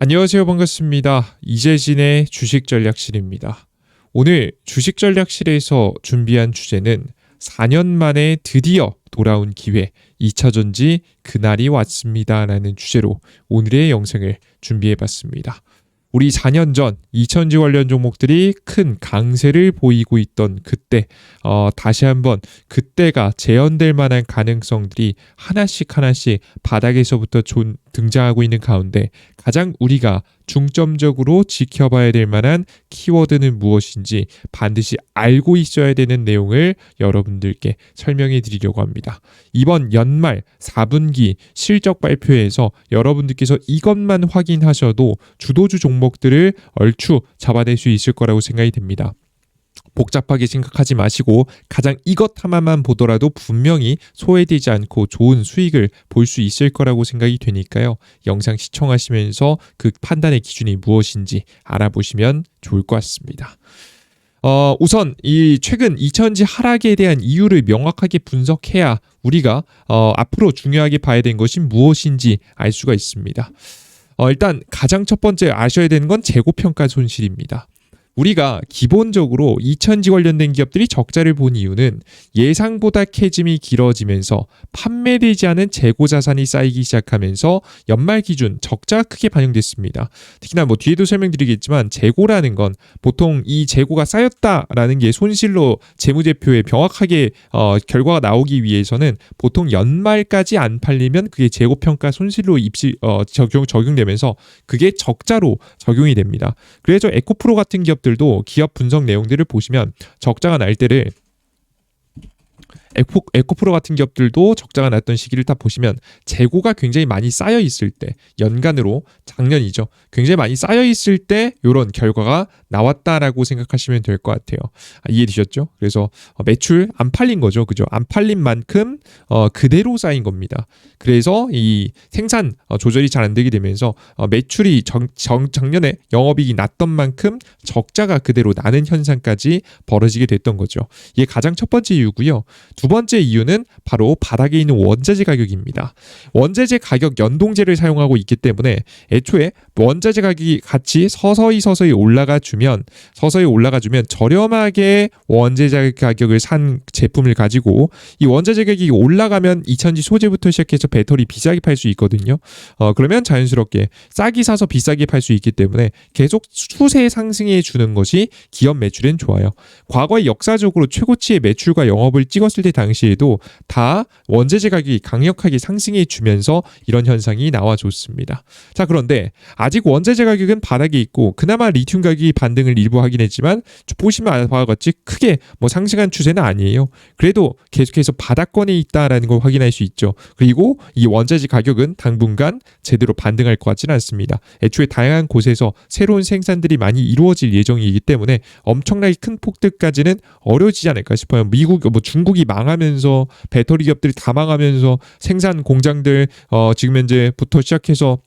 안녕하세요. 반갑습니다. 이재진의 주식전략실입니다. 오늘 주식전략실에서 준비한 주제는 4년 만에 드디어 돌아온 기회, 2차전지 그날이 왔습니다 라는 주제로 오늘의 영상을 준비해봤습니다. 우리 4년 전 2000지 관련 종목들이 큰 강세를 보이고 있던 그때 다시 한번 그때가 재현될 만한 가능성들이 하나씩 바닥에서부터 등장하고 있는 가운데 가장 우리가 중점적으로 지켜봐야 될 만한 키워드는 무엇인지 반드시 알고 있어야 되는 내용을 여러분들께 설명해 드리려고 합니다. 이번 연말 4분기 실적 발표에서 여러분들께서 이것만 확인하셔도 주도주 종목들을 얼추 잡아낼 수 있을 거라고 생각이 됩니다. 복잡하게 생각하지 마시고 가장 이것 하나만 보더라도 분명히 소외되지 않고 좋은 수익을 볼 수 있을 거라고 생각이 되니까요. 영상 시청하시면서 그 판단의 기준이 무엇인지 알아보시면 좋을 것 같습니다. 우선 이 최근 2000지 하락에 대한 이유를 명확하게 분석해야 우리가 앞으로 중요하게 봐야 되는 것이 무엇인지 알 수가 있습니다. 일단 가장 첫 번째 아셔야 되는 건 재고평가 손실입니다. 우리가 기본적으로 2000지 관련된 기업들이 적자를 본 이유는 예상보다 캐즘이 길어지면서 판매되지 않은 재고 자산이 쌓이기 시작하면서 연말 기준 적자가 크게 반영됐습니다. 특히나 뒤에도 설명드리겠지만 재고라는 건 보통 이 재고가 쌓였다라는 게 손실로 재무제표에 명확하게 결과가 나오기 위해서는 보통 연말까지 안 팔리면 그게 재고평가 손실로 적용되면서 그게 적자로 적용이 됩니다. 그래서 에코프로 같은 기업들도 기업 분석 내용들을 보시면 적자가 날 때를 에코프로 같은 기업들도 적자가 났던 시기를 다 보시면 재고가 굉장히 많이 쌓여 있을 때 연간으로 작년이죠. 굉장히 많이 쌓여 있을 때 이런 결과가 나왔다라고 생각하시면 될 것 같아요. 이해되셨죠? 그래서 매출 안 팔린 거죠. 그죠? 안 팔린 만큼 그대로 쌓인 겁니다. 그래서 이 생산 조절이 잘 안 되게 되면서 매출이 작년에 영업이익이 났던 만큼 적자가 그대로 나는 현상까지 벌어지게 됐던 거죠. 이게 가장 첫 번째 이유고요. 두 번째 이유는 바로 바닥에 있는 원자재 가격입니다. 원자재 가격 연동제를 사용하고 있기 때문에 애초에 원자재 가격이 같이 서서히 올라가주면 저렴하게 원자재 가격을 산 제품을 가지고 이 원자재 가격이 올라가면 2000지 소재부터 시작해서 배터리 비싸게 팔 수 있거든요. 그러면 자연스럽게 싸게 사서 비싸게 팔 수 있기 때문에 계속 추세 상승해 주는 것이 기업 매출엔 좋아요. 과거에 역사적으로 최고치의 매출과 영업을 찍었을 때 당시에도 다 원자재 가격이 강력하게 상승해 주면서 이런 현상이 나와줬습니다. 자, 그런데 아직 원자재 가격은 바닥에 있고 그나마 리튬 가격이 반등을 일부 하긴 했지만 보시면 바와 같이 크게 상승한 추세는 아니에요. 그래도 계속해서 바닥권에 있다라는 걸 확인할 수 있죠. 그리고 이 원자재 가격은 당분간 제대로 반등할 것 같지는 않습니다. 애초에 다양한 곳에서 새로운 생산들이 많이 이루어질 예정이기 때문에 엄청나게 큰 폭등까지는 어려워지지 않을까 싶어요. 중국이 망하면서 배터리 기업들이 다 망하면서 생산 공장들 지금 현재부터 시작해서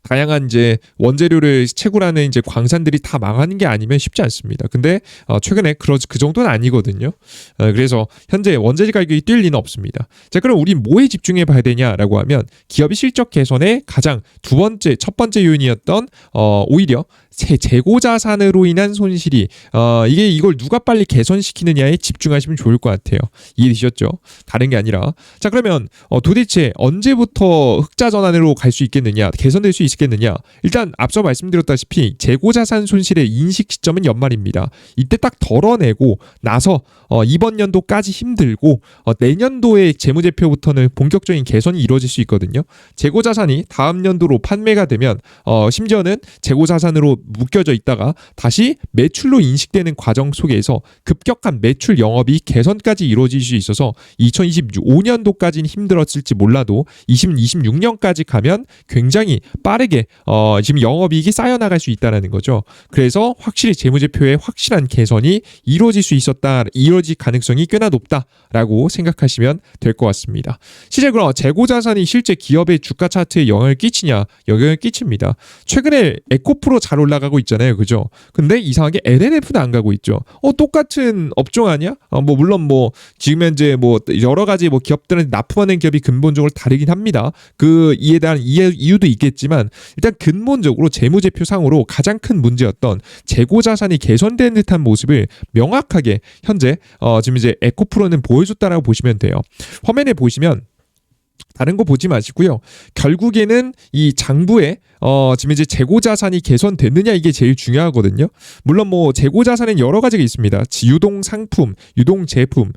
다양한 이제 원재료를 채굴하는 이제 광산들이 다 망하는 게 아니면 쉽지 않습니다. 근데 최근에 그 정도는 아니거든요. 그래서 현재 원자재 가격이 뛸 리는 없습니다. 자, 그럼 우리 뭐에 집중해 봐야 되냐라고 하면 기업의 실적 개선의 가장 첫 번째 요인이었던 오히려 재고 자산으로 인한 손실이 이걸 누가 빨리 개선시키느냐에 집중하시면 좋을 것 같아요. 이해되셨죠? 다른 게 아니라 자, 그러면 도대체 언제부터 흑자 전환으로 갈 수 있겠느냐, 개선될 수 있겠느냐? 일단 앞서 말씀드렸다시피 재고 자산 손실의 인식 시점은 연말입니다. 이때 딱 덜어내고 나서 이번 연도까지 힘들고 내년도의 재무제표부터는 본격적인 개선이 이루어질 수 있거든요. 재고 자산이 다음 연도로 판매가 되면 심지어는 재고 자산으로 묶여져 있다가 다시 매출로 인식되는 과정 속에서 급격한 매출 영업이익 개선까지 이루어질 수 있어서 2025년도까지는 힘들었을지 몰라도 2026년까지 가면 굉장히 빠르게 지금 영업이익이 쌓여나갈 수 있다는 거죠. 그래서 확실히 재무제표에 확실한 개선이 이루어질 가능성이 꽤나 높다라고 생각하시면 될 것 같습니다. 실제 그럼 재고자산이 실제 기업의 주가 차트에 영향을 끼치냐? 영향을 끼칩니다. 최근에 에코프로 잘 올라 올라가고 있잖아요. 그죠? 근데 이상하게 LNF는 안 가고 있죠. 똑같은 업종 아니야? 물론 지금 현재 여러 가지 기업들은 납품하는 기업이 근본적으로 다르긴 합니다. 이에 대한 이유도 있겠지만 일단 근본적으로 재무제표상으로 가장 큰 문제였던 재고 자산이 개선된 듯한 모습을 명확하게 현재 지금 이제 에코프로는 보여줬다라고 보시면 돼요. 화면에 보시면 다른 거 보지 마시고요. 결국에는 이 장부에 지금 이제 재고 자산이 개선됐느냐 이게 제일 중요하거든요. 물론 재고 자산은 여러 가지가 있습니다. 유동 상품, 유동 제품,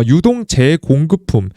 유동 재공급품,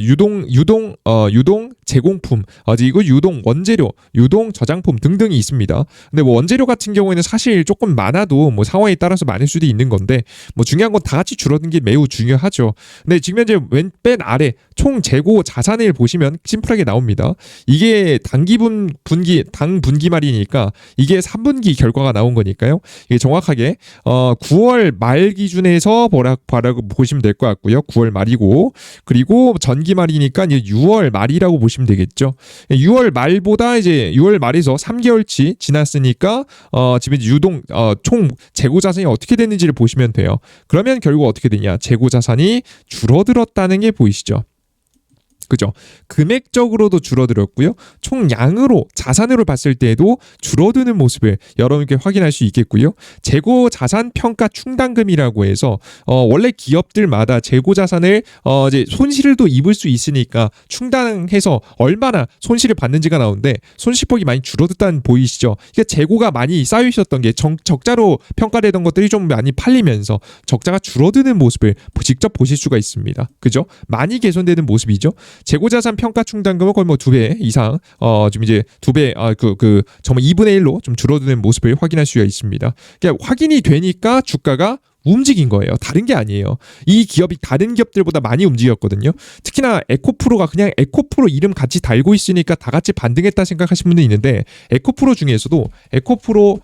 유동 제공품, 이거 유동 원재료, 유동 저장품 등등이 있습니다. 근데 원재료 같은 경우에는 사실 조금 많아도 상황에 따라서 많을 수도 있는 건데 중요한 건 다 같이 줄어든 게 매우 중요하죠. 근데 지금 현재 맨 아래 총 재고 자산을 보시면 심플하게 나옵니다. 이게 당분기 말이니까 이게 3분기 결과가 나온 거니까요. 이게 정확하게 9월 말 기준에서 보라고 보시면 될 것 같고요. 9월 말이고 그리고 전기 말이니까 이제 6월 말이라고 보시면 되겠죠. 6월 말보다 이제 6월 말에서 3개월치 지났으니까 지금 유동 총 재고 자산이 어떻게 됐는지를 보시면 돼요. 그러면 결국 어떻게 되냐? 재고 자산이 줄어들었다는 게 보이시죠? 그죠? 금액적으로도 줄어들었고요. 총량으로 자산으로 봤을 때에도 줄어드는 모습을 여러분께 확인할 수 있겠고요. 재고 자산 평가 충당금이라고 해서 원래 기업들마다 재고 자산을 이제 손실도 입을 수 있으니까 충당해서 얼마나 손실을 받는지가 나오는데 손실폭이 많이 줄어들다는 보이시죠? 그러니까 재고가 많이 쌓여 있었던 게 적자로 평가되던 것들이 좀 많이 팔리면서 적자가 줄어드는 모습을 직접 보실 수가 있습니다. 그죠? 많이 개선되는 모습이죠. 재고자산 평가 충당금은 거의 2배 이상 지금 이제 2배 정말 2분의 1로 좀 줄어드는 모습을 확인할 수가 있습니다. 그러니까 확인이 되니까 주가가 움직인 거예요. 다른 게 아니에요. 이 기업이 다른 기업들보다 많이 움직였거든요. 특히나 에코프로가 그냥 에코프로 이름 같이 달고 있으니까 다 같이 반등했다 생각하시는 분도 있는데 에코프로 중에서도 에코프로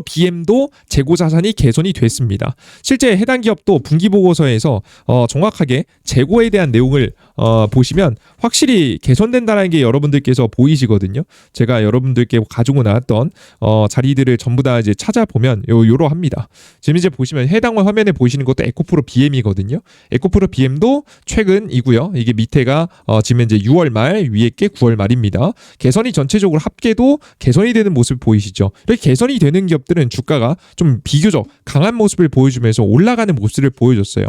BM도 재고 자산이 개선이 됐습니다. 실제 해당 기업도 분기 보고서에서 정확하게 재고에 대한 내용을 보시면 확실히 개선된다는 게 여러분들께서 보이시거든요. 제가 여러분들께 가지고 나왔던 자리들을 전부 다 이제 찾아보면 요러합니다. 지금 이제 보시면 해당 화면에 보이시는 것도 에코프로 BM이거든요. 에코프로 BM도 최근이고요. 이게 밑에가 지금 이제 6월 말, 위에 게 9월 말입니다. 개선이 전체적으로 합계도 개선이 되는 모습 보이시죠? 이렇게 개선이 되는 기업들은 주가가 좀 비교적 강한 모습을 보여주면서 올라가는 모습을 보여줬어요.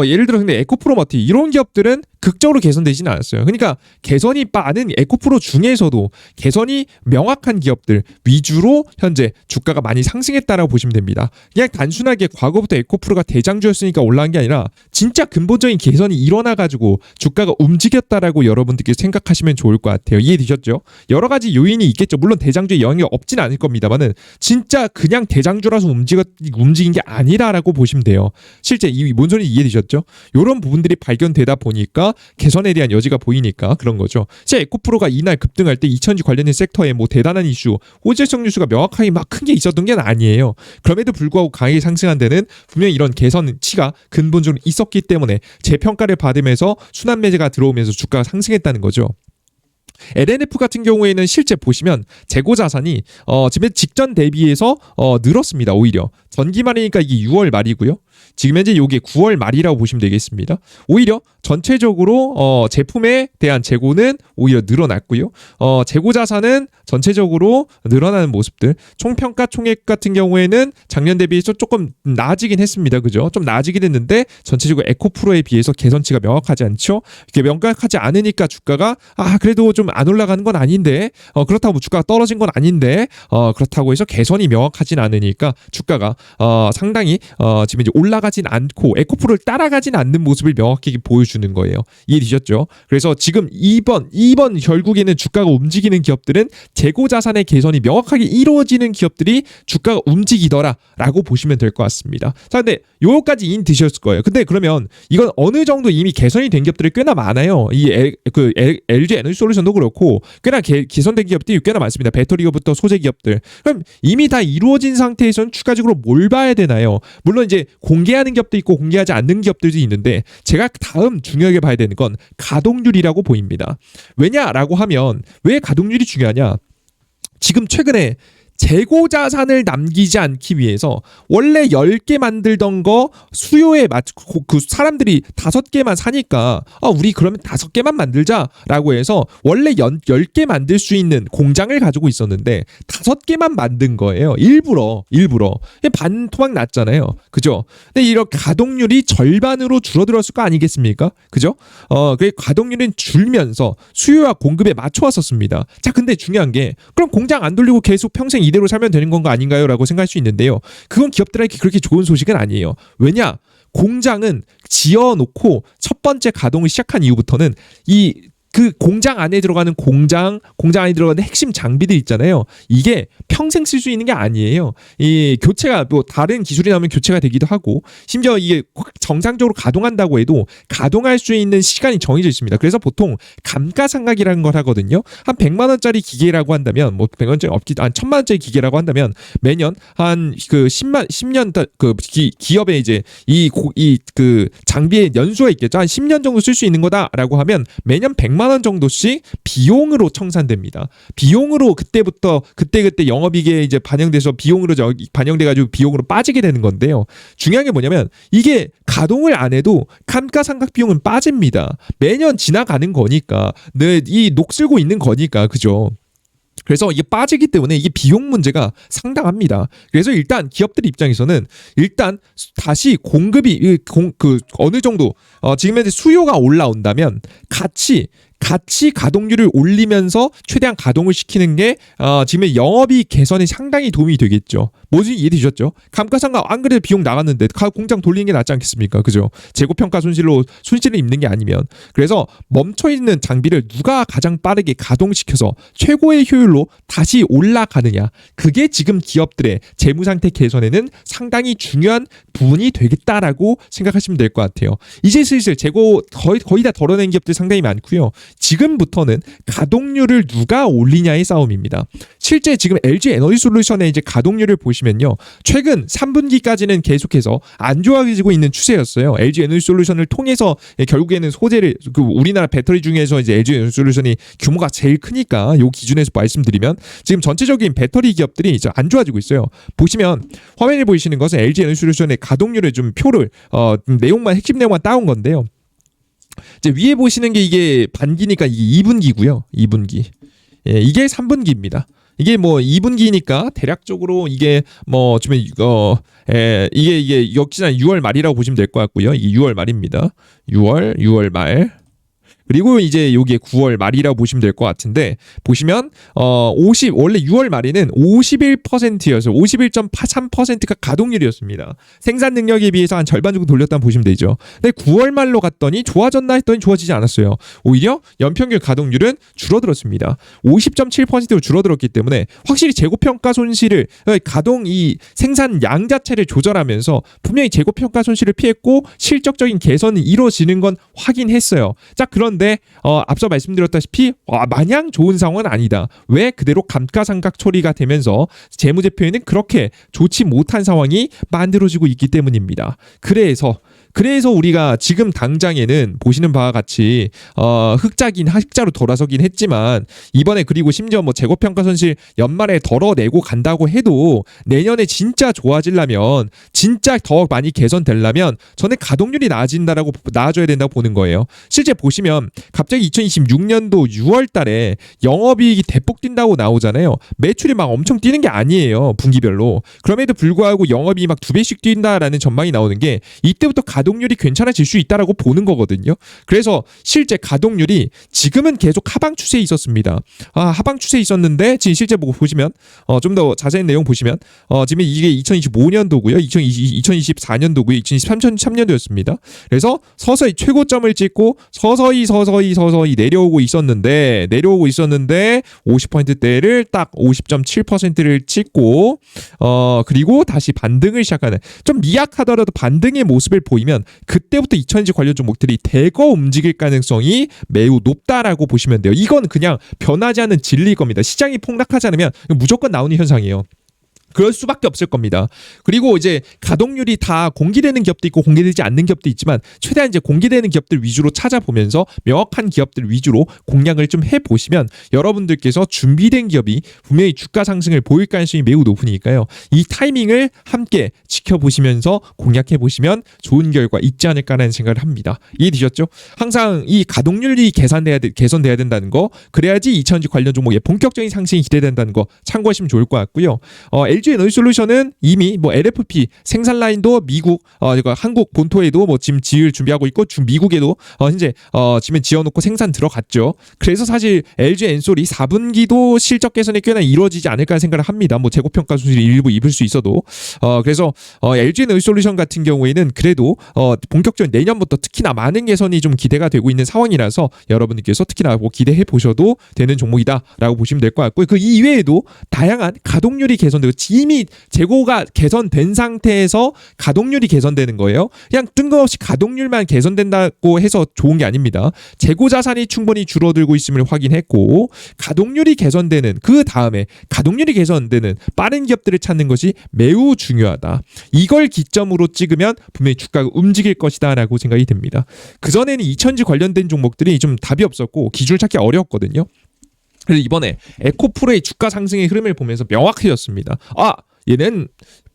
예를 들어 근데 에코프로마트 이런 기업들은 극적으로 개선되지는 않았어요. 그러니까 개선이 빠른 에코프로 중에서도 개선이 명확한 기업들 위주로 현재 주가가 많이 상승했다라고 보시면 됩니다. 그냥 단순하게 과거부터 에코프로가 대장주였으니까 올라간 게 아니라 진짜 근본적인 개선이 일어나가지고 주가가 움직였다라고 여러분들께 생각하시면 좋을 것 같아요. 이해되셨죠? 여러 가지 요인이 있겠죠. 물론 대장주의 영향이 없진 않을 겁니다만은 진짜 그냥 대장주라서 움직인 게 아니라라고 보시면 돼요. 실제 뭔 소리인지 이해되셨죠? 이런 부분들이 발견되다 보니까 개선에 대한 여지가 보이니까 그런 거죠. 진짜 에코프로가 이날 급등할 때 2000주 관련된 섹터에 대단한 이슈, 호재성 뉴스가 명확하게 막 큰 게 있었던 게 아니에요. 그럼에도 불구하고 강하게 상승한 데는 분명히 이런 개선치가 근본적으로 있었기 때문에 재평가를 받으면서 순환 매제가 들어오면서 주가가 상승했다는 거죠. LNF 같은 경우에는 실제 보시면 재고 자산이 지금 직전 대비해서 늘었습니다. 오히려 전기 말이니까 이게 6월 말이고요. 지금 현재 이게 9월 말이라고 보시면 되겠습니다. 오히려 전체적으로 제품에 대한 재고는 오히려 늘어났고요. 재고 자산은 전체적으로 늘어나는 모습들. 총평가 총액 같은 경우에는 작년 대비해서 조금 나아지긴 했습니다. 그죠? 좀 나아지긴 했는데 전체적으로 에코프로에 비해서 개선치가 명확하지 않죠. 이게 명확하지 않으니까 주가가 그래도 좀 안 올라가는 건 아닌데 그렇다고 주가가 떨어진 건 아닌데 그렇다고 해서 개선이 명확하진 않으니까 주가가 상당히 지금 이제 올라가진 않고 에코프로를 따라가진 않는 모습을 명확하게 보여주는 거예요. 이해되셨죠? 그래서 지금 이번 결국에는 주가가 움직이는 기업들은 재고 자산의 개선이 명확하게 이루어지는 기업들이 주가가 움직이더라라고 보시면 될 것 같습니다. 자, 근데 요거까지 이인 드셨을 거예요. 근데 그러면 이건 어느 정도 이미 개선이 된 기업들이 꽤나 많아요. LG 에너지솔루션도 그렇고 꽤나 개선된 기업들이 꽤나 많습니다. 배터리부터 소재 기업들. 그럼 이미 다 이루어진 상태에서는 추가적으로 뭘 봐야 되나요? 물론 이제 공개하는 기업도 있고 공개하지 않는 기업들도 있는데 제가 다음 중요하게 봐야 되는 건 가동률이라고 보입니다. 왜냐라고 하면 왜 가동률이 중요하냐? 지금 최근에 재고 자산을 남기지 않기 위해서 원래 10개 만들던 거 수요에 맞고 그 사람들이 5개만 사니까 우리 그러면 5개만 만들자라고 해서 원래 10개 만들 수 있는 공장을 가지고 있었는데 5개만 만든 거예요. 일부러 반토막 났잖아요. 그죠? 근데 이렇게 가동률이 절반으로 줄어들었을 거 아니겠습니까? 그죠? 그 가동률은 줄면서 수요와 공급에 맞춰왔었습니다. 자, 근데 중요한 게 그럼 공장 안 돌리고 계속 평생 이대로 살면 되는 건 거 아닌가요? 라고 생각할 수 있는데요. 그건 기업들에게 그렇게 좋은 소식은 아니에요. 왜냐? 공장은 지어놓고 첫 번째 가동을 시작한 이후부터는 그 공장 안에 들어가는 공장 안에 들어가는 핵심 장비들 있잖아요. 이게 평생 쓸 수 있는 게 아니에요. 이 교체가 뭐 다른 기술이 나오면 교체가 되기도 하고 심지어 이게 정상적으로 가동한다고 해도 가동할 수 있는 시간이 정해져 있습니다. 그래서 보통 감가상각이라는 걸 하거든요. 한 100만 원짜리 기계라고 한다면 뭐 100원짜리 없기 한 1000만 원짜리 기계라고 한다면 매년 한 그 10년 그 기업에 이제 그 장비의 연수가 있겠죠. 한 10년 정도 쓸 수 있는 거다라고 하면 매년 100만 원 정도씩 비용으로 청산됩니다. 비용으로 그때부터 그때 영업이익에 이제 반영돼서 비용으로 반영돼 가지고 비용으로 빠지게 되는 건데요. 중요한 게 뭐냐면 이게 가동을 안 해도 감가상각 비용은 빠집니다. 매년 지나가는 거니까 이 녹슬고 있는 거니까 그죠? 그래서 이게 빠지기 때문에 이게 비용 문제가 상당합니다. 그래서 일단 기업들 입장에서는 일단 다시 공급이 어느 정도 지금 현재 수요가 올라온다면 같이 가동률을 올리면서 최대한 가동을 시키는 게 지금의 영업이익 개선에 상당히 도움이 되겠죠. 뭐지 이해되셨죠? 감가상각 안 그래도 비용 나갔는데 공장 돌리는 게 낫지 않겠습니까? 그죠? 재고평가 손실을 입는 게 아니면. 그래서 멈춰있는 장비를 누가 가장 빠르게 가동시켜서 최고의 효율로 다시 올라가느냐. 그게 지금 기업들의 재무상태 개선에는 상당히 중요한 부분이 되겠다라고 생각하시면 될 것 같아요. 이제 슬슬 재고 거의 다 덜어낸 기업들 상당히 많고요. 지금부터는 가동률을 누가 올리냐의 싸움입니다. 실제 지금 LG 에너지 솔루션의 이제 가동률을 보시면요. 최근 3분기까지는 계속해서 안 좋아지고 있는 추세였어요. LG 에너지 솔루션을 통해서 결국에는 소재를 우리나라 배터리 중에서 이제 LG 에너지 솔루션이 규모가 제일 크니까 요 기준에서 말씀드리면 지금 전체적인 배터리 기업들이 이제 안 좋아지고 있어요. 보시면 화면에 보이시는 것은 LG 에너지 솔루션의 가동률의 좀 표를 핵심 내용만 따온 건데요. 이제 위에 보시는 게 이게 반기니까 이게 2분기고요. 2분기. 예, 이게 3분기입니다. 이게 뭐 2분기니까 대략적으로 이게 뭐 좀 이게 역시나 6월 말이라고 보시면 될 것 같고요. 이게 6월 말입니다. 6월 말. 그리고 이제 요게 9월 말이라고 보시면 될 것 같은데 보시면 원래 6월 말에는 51%였어요. 51.3%가 가동률이었습니다. 생산 능력에 비해서 한 절반 정도 돌렸다고 보시면 되죠. 근데 9월 말로 갔더니 좋아졌나 했더니 좋아지지 않았어요. 오히려 연평균 가동률은 줄어들었습니다. 50.7%로 줄어들었기 때문에 확실히 재고평가 손실을 이 생산 양 자체를 조절하면서 분명히 재고평가 손실을 피했고 실적적인 개선이 이루어지는 건 확인했어요. 자, 그런데 앞서 말씀드렸다시피 마냥 좋은 상황은 아니다. 왜? 그대로 감가상각 처리가 되면서 재무제표에는 그렇게 좋지 못한 상황이 만들어지고 있기 때문입니다. 그래서 우리가 지금 당장에는 보시는 바와 같이 흑자로 돌아서긴 했지만 이번에 그리고 심지어 뭐 재고평가 손실 연말에 덜어내고 간다고 해도 내년에 진짜 좋아지려면 진짜 더 많이 개선되려면 저는 가동률이 나아져야 된다고 보는 거예요. 실제 보시면 갑자기 2026년도 6월 달에 영업이익이 대폭 뛴다고 나오잖아요. 매출이 막 엄청 뛰는 게 아니에요. 분기별로. 그럼에도 불구하고 영업이익이 막 2배씩 뛴다라는 전망이 나오는 게 이때부터 가동률이 괜찮아질 수 있다라고 보는 거거든요. 그래서 실제 가동률이 지금은 계속 하방 추세에 있었습니다. 하방 추세에 있었는데 지금 실제 보시면 좀 더 자세한 내용 보시면 지금 이게 2025년도고요. 2024년도고요. 2023년도였습니다. 그래서 서서히 최고점을 찍고 서서히 내려오고 있었는데 50%대를 딱 50.7%를 찍고 그리고 다시 반등을 시작하는 좀 미약하더라도 반등의 모습을 보이면 그때부터 2000지 관련 종목들이 대거 움직일 가능성이 매우 높다라고 보시면 돼요. 이건 그냥 변하지 않는 진리일 겁니다. 시장이 폭락하지 않으면 무조건 나오는 현상이에요. 그럴 수밖에 없을 겁니다. 그리고 이제 가동률이 다 공개되는 기업도 있고 공개되지 않는 기업도 있지만 최대한 이제 공개되는 기업들 위주로 찾아보면서 명확한 기업들 위주로 공략을 좀 해보시면 여러분들께서 준비된 기업이 분명히 주가 상승을 보일 가능성이 매우 높으니까요. 이 타이밍을 함께 지켜보시면서 공략해보시면 좋은 결과 있지 않을까라는 생각을 합니다. 이해되셨죠? 항상 이 가동률이 개선돼야 된다는 거, 그래야지 2000G 관련 종목의 본격적인 상승이 기대된다는 거 참고하시면 좋을 것 같고요. LG 에너지솔루션은 이미 뭐 LFP 생산 라인도 미국, 한국 본토에도 뭐 지금 지을 준비하고 있고 미국에도 현재 지금 지어놓고 생산 들어갔죠. 그래서 사실 LG 엔솔이 4분기도 실적 개선이 꽤나 이루어지지 않을까 생각을 합니다. 뭐 재고평가 수준이 일부 입을 수 있어도 그래서 LG 에너지솔루션 같은 경우에는 그래도 본격적인 내년부터 특히나 많은 개선이 좀 기대가 되고 있는 상황이라서 여러분들께서 특히나 뭐 기대해 보셔도 되는 종목이다라고 보시면 될 것 같고요. 그 이외에도 다양한 가동률이 개선되고 이미 재고가 개선된 상태에서 가동률이 개선되는 거예요. 그냥 뜬금없이 가동률만 개선된다고 해서 좋은 게 아닙니다. 재고 자산이 충분히 줄어들고 있음을 확인했고 가동률이 개선되는 그 다음에 가동률이 개선되는 빠른 기업들을 찾는 것이 매우 중요하다. 이걸 기점으로 찍으면 분명히 주가가 움직일 것이다라고 생각이 됩니다. 그전에는 2000G 관련된 종목들이 좀 답이 없었고 기준을 찾기 어려웠거든요. 그래서 이번에 에코프로의 주가 상승의 흐름을 보면서 명확해졌습니다. 얘는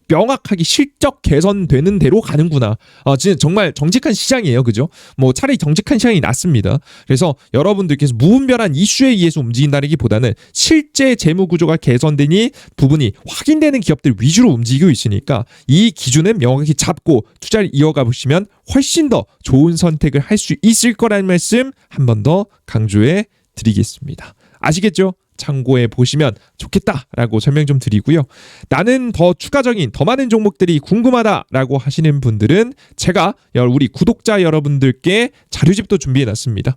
명확하게 실적 개선되는 대로 가는구나. 진짜 정말 정직한 시장이에요. 그죠? 뭐 차라리 정직한 시장이 낫습니다. 그래서 여러분들께서 무분별한 이슈에 의해서 움직인다기보다는 실제 재무 구조가 개선되니 부분이 확인되는 기업들 위주로 움직이고 있으니까 이 기준은 명확히 잡고 투자를 이어가 보시면 훨씬 더 좋은 선택을 할 수 있을 거라는 말씀 한 번 더 강조해 드리겠습니다. 아시겠죠? 참고해 보시면 좋겠다라고 설명 좀 드리고요. 나는 더 추가적인 더 많은 종목들이 궁금하다라고 하시는 분들은 제가 우리 구독자 여러분들께 자료집도 준비해 놨습니다.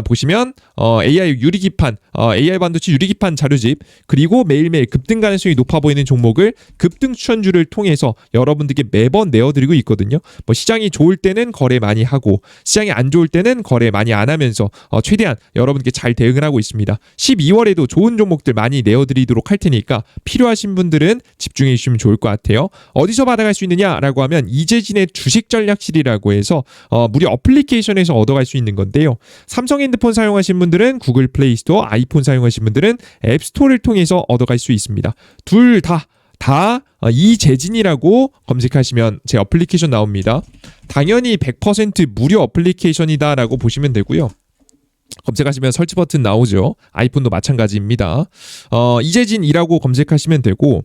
보시면 AI 유리기판, AI 반도체 유리기판 자료집, 그리고 매일매일 급등 가능성이 높아 보이는 종목을 급등 추천주를 통해서 여러분들께 매번 내어드리고 있거든요. 뭐 시장이 좋을 때는 거래 많이 하고 시장이 안 좋을 때는 거래 많이 안 하면서 최대한 여러분께 잘 대응을 하고 있습니다. 12월에도 좋은 종목들 많이 내어드리도록 할 테니까 필요하신 분들은 집중해 주시면 좋을 것 같아요. 어디서 받아갈 수 있느냐라고 하면 이재진의 주식전략실이라고 해서 무료 어플리케이션에서 얻어갈 수 있는 건데요. 삼성 핸드폰 사용하신 분들은 구글 플레이 스토어, 아이폰 사용하신 분들은 앱스토어를 통해서 얻어갈 수 있습니다. 둘 다 이재진이라고 검색하시면 제 어플리케이션 나옵니다. 당연히 100% 무료 어플리케이션이다라고 보시면 되고요. 검색하시면 설치 버튼 나오죠. 아이폰도 마찬가지입니다. 이재진이라고 검색하시면 되고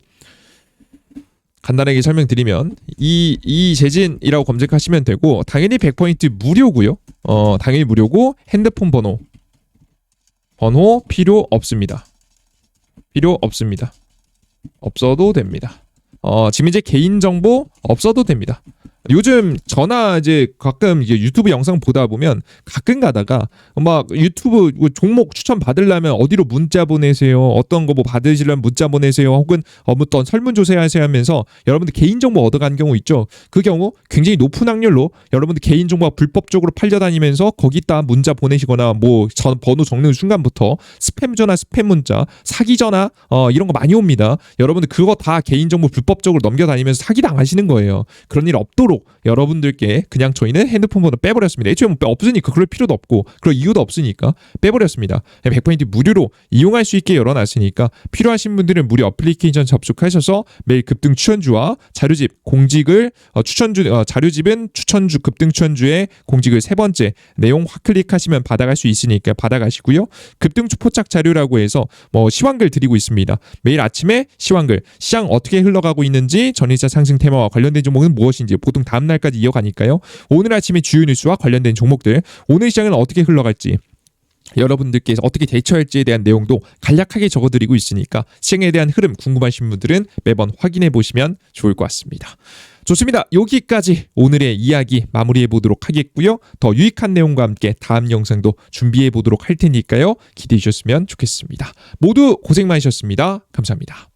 간단하게 설명드리면 이재진이라고 검색하시면 되고 당연히 100% 무료고요. 당연히 무료고 핸드폰 번호 필요 없습니다. 없어도 됩니다. 지금 이제 개인정보 없어도 됩니다. 요즘 저나 이제 가끔 이제 유튜브 영상 보다 보면 가끔 가다가 막 유튜브 종목 추천 받으려면 어디로 문자 보내세요, 어떤 거 뭐 받으시려면 문자 보내세요, 혹은 어떤 설문조사 하세요 하면서 여러분들 개인정보 얻어가는 경우 있죠. 그 경우 굉장히 높은 확률로 여러분들 개인정보가 불법적으로 팔려다니면서 거기다 문자 보내시거나 뭐 번호 적는 순간부터 스팸 전화, 스팸 문자, 사기 전화 이런 거 많이 옵니다. 여러분들 그거 다 개인정보 불법적으로 넘겨다니면서 사기 당하시는 거예요. 그런 일 없도록 여러분들께 그냥 저희는 핸드폰 번호 빼버렸습니다. 애초에 뭐 없으니까 그럴 필요도 없고 그럴 이유도 없으니까 빼버렸습니다. 100% 무료로 이용할 수 있게 열어놨으니까 필요하신 분들은 무료 어플리케이션 접속하셔서 매일 급등 추천주와 자료집 공직을 자료집은 추천주 급등 추천주의 공직을 세 번째 내용 확 클릭하시면 받아갈 수 있으니까 받아가시고요. 급등주 포착 자료라고 해서 뭐 시황글 드리고 있습니다. 매일 아침에 시황글, 시장 어떻게 흘러가고 있는지, 전일자 상승 테마와 관련된 종목은 무엇인지 보통 다음날까지 이어가니까요. 오늘 아침에 주요 뉴스와 관련된 종목들, 오늘 시장은 어떻게 흘러갈지, 여러분들께서 어떻게 대처할지에 대한 내용도 간략하게 적어드리고 있으니까 시장에 대한 흐름 궁금하신 분들은 매번 확인해 보시면 좋을 것 같습니다. 좋습니다. 여기까지 오늘의 이야기 마무리해 보도록 하겠고요. 더 유익한 내용과 함께 다음 영상도 준비해 보도록 할 테니까요. 기대해 주셨으면 좋겠습니다. 모두 고생 많으셨습니다. 감사합니다.